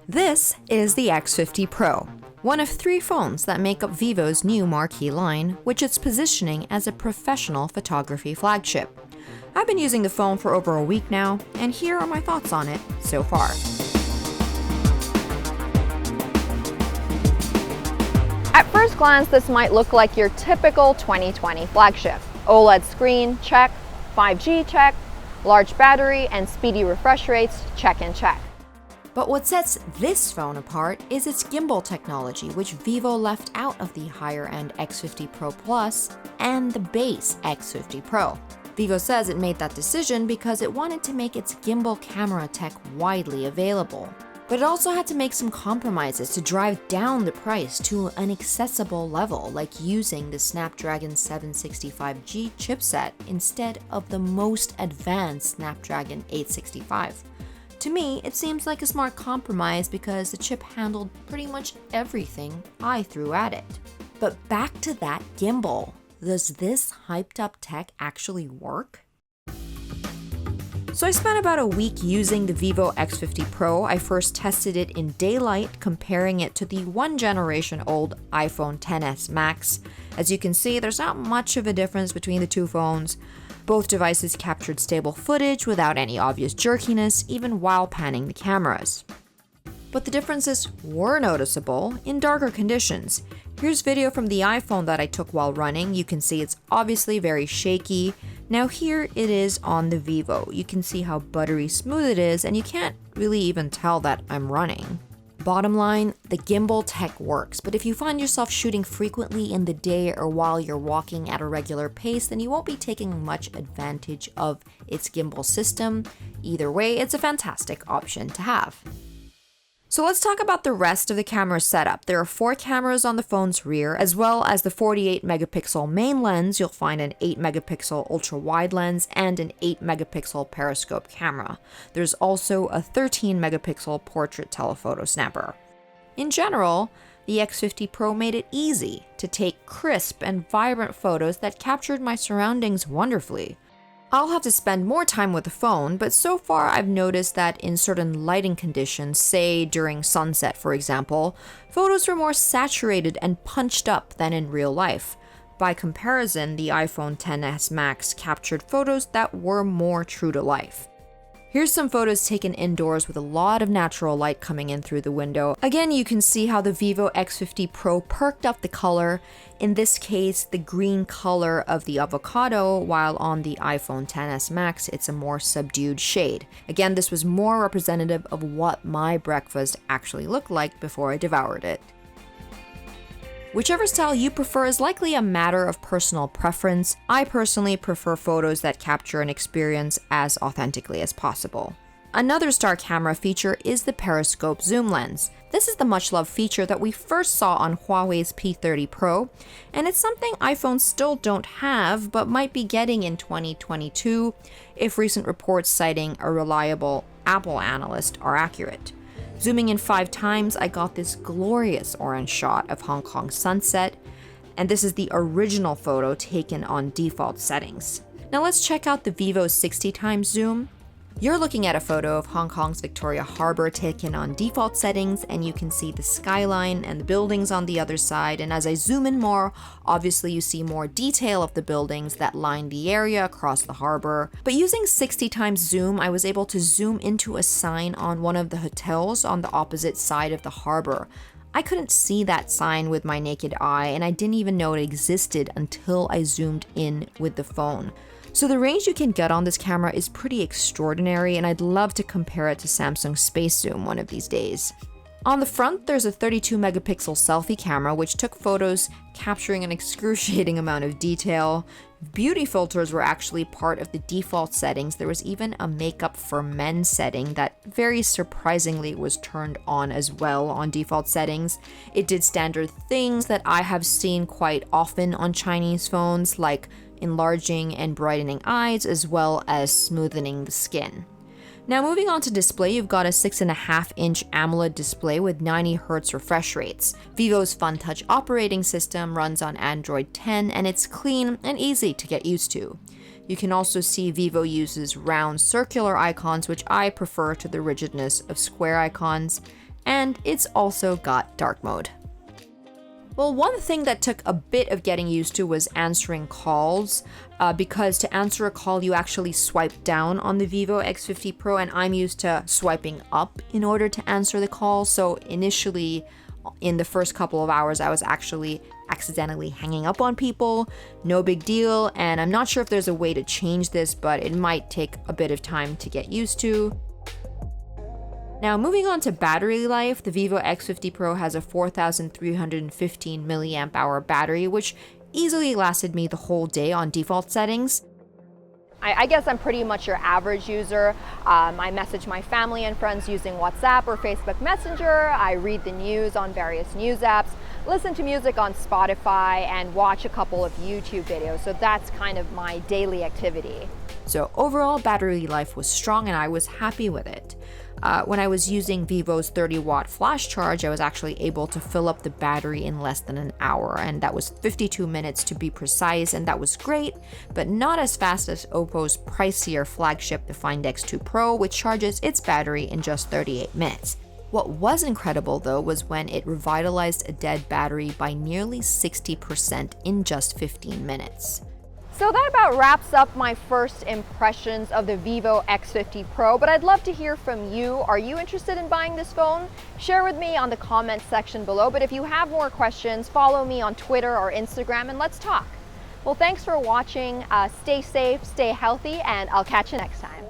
This is the X50 Pro, one of 3 phones that make up Vivo's new marquee line, which it's positioning as a professional photography flagship. I've been using the phone for over a week now, and here are my thoughts on it so far. At first glance, this might look like your typical 2020 flagship. OLED screen, check. 5G, check. Large battery and speedy refresh rates, check and check. But what sets this phone apart is its gimbal technology, which Vivo left out of the higher-end X50 Pro Plus and the base X50 Pro. Vivo says it made that decision because it wanted to make its gimbal camera tech widely available. But it also had to make some compromises to drive down the price to an accessible level, like using the Snapdragon 765G chipset instead of the most advanced Snapdragon 865. To me, it seems like a smart compromise because the chip handled pretty much everything I threw at it. But back to that gimbal. Does this hyped up tech actually work? So I spent about a week using the Vivo X50 Pro. I first tested it in daylight, comparing it to the 1 generation old iPhone XS Max. As you can see, there's not much of a difference between the two phones. Both devices captured stable footage without any obvious jerkiness, even while panning the cameras. But the differences were noticeable in darker conditions. Here's video from the iPhone that I took while running. You can see it's obviously very shaky. Now here it is on the Vivo. You can see how buttery smooth it is, and you can't really even tell that I'm running. Bottom line, the gimbal tech works, but if you find yourself shooting frequently in the day or while you're walking at a regular pace, then you won't be taking much advantage of its gimbal system. Either way, it's a fantastic option to have. So let's talk about the rest of the camera setup. There are 4 cameras on the phone's rear, as well as the 48 megapixel main lens. You'll find an 8 megapixel ultra wide lens and an 8 megapixel periscope camera. There's also a 13 megapixel portrait telephoto snapper. In general, the X50 Pro made it easy to take crisp and vibrant photos that captured my surroundings wonderfully. I'll have to spend more time with the phone, but so far I've noticed that in certain lighting conditions, say during sunset for example, photos were more saturated and punched up than in real life. By comparison, the iPhone XS Max captured photos that were more true to life. Here's some photos taken indoors with a lot of natural light coming in through the window. Again, you can see how the Vivo X50 Pro perked up the color, in this case the green color of the avocado, while on the iPhone XS Max it's a more subdued shade. Again, this was more representative of what my breakfast actually looked like before I devoured it. Whichever style you prefer is likely a matter of personal preference. I personally prefer photos that capture an experience as authentically as possible. Another star camera feature is the periscope zoom lens. This is the much-loved feature that we first saw on Huawei's P30 Pro, and it's something iPhones still don't have but might be getting in 2022 if recent reports citing a reliable Apple analyst are accurate. Zooming in 5 times, I got this glorious orange shot of Hong Kong sunset, and this is the original photo taken on default settings. Now let's check out the Vivo 60 times zoom. You're looking at a photo of Hong Kong's Victoria Harbour taken on default settings, and you can see the skyline and the buildings on the other side, and as I zoom in more, obviously you see more detail of the buildings that line the area across the harbour. But using 60 times zoom, I was able to zoom into a sign on one of the hotels on the opposite side of the harbour. I couldn't see that sign with my naked eye, and I didn't even know it existed until I zoomed in with the phone. So the range you can get on this camera is pretty extraordinary, and I'd love to compare it to Samsung's Space Zoom one of these days. On the front, there's a 32 megapixel selfie camera which took photos capturing an excruciating amount of detail. Beauty filters were actually part of the default settings. There was even a makeup for men setting that very surprisingly was turned on as well on default settings. It did standard things that I have seen quite often on Chinese phones, like enlarging and brightening eyes as well as smoothening the skin. Now moving on to display, you've got a 6.5-inch AMOLED display with 90Hz refresh rates. Vivo's FunTouch operating system runs on Android 10 and it's clean and easy to get used to. You can also see Vivo uses round circular icons, which I prefer to the rigidness of square icons, and it's also got dark mode. Well, one thing that took a bit of getting used to was answering calls, because to answer a call, you actually swipe down on the Vivo X50 Pro, and I'm used to swiping up in order to answer the call. So initially, in the first couple of hours, I was actually accidentally hanging up on people. No big deal, and I'm not sure if there's a way to change this, but it might take a bit of time to get used to. Now, moving on to battery life, the Vivo X50 Pro has a 4,315 milliamp hour battery, which easily lasted me the whole day on default settings. I guess I'm pretty much your average user. I message my family and friends using WhatsApp or Facebook Messenger. I read the news on various news apps, listen to music on Spotify, and watch a couple of YouTube videos. So that's kind of my daily activity. So overall, battery life was strong and I was happy with it. When I was using Vivo's 30-watt flash charge, I was actually able to fill up the battery in less than an hour, and that was 52 minutes to be precise, and that was great, but not as fast as Oppo's pricier flagship, the Find X2 Pro, which charges its battery in just 38 minutes. What was incredible, though, was when it revitalized a dead battery by nearly 60% in just 15 minutes. So that about wraps up my first impressions of the Vivo X50 Pro, but I'd love to hear from you. Are you interested in buying this phone? Share with me on the comments section below, but if you have more questions, follow me on Twitter or Instagram and let's talk. Well, thanks for watching. Stay safe, stay healthy, and I'll catch you next time.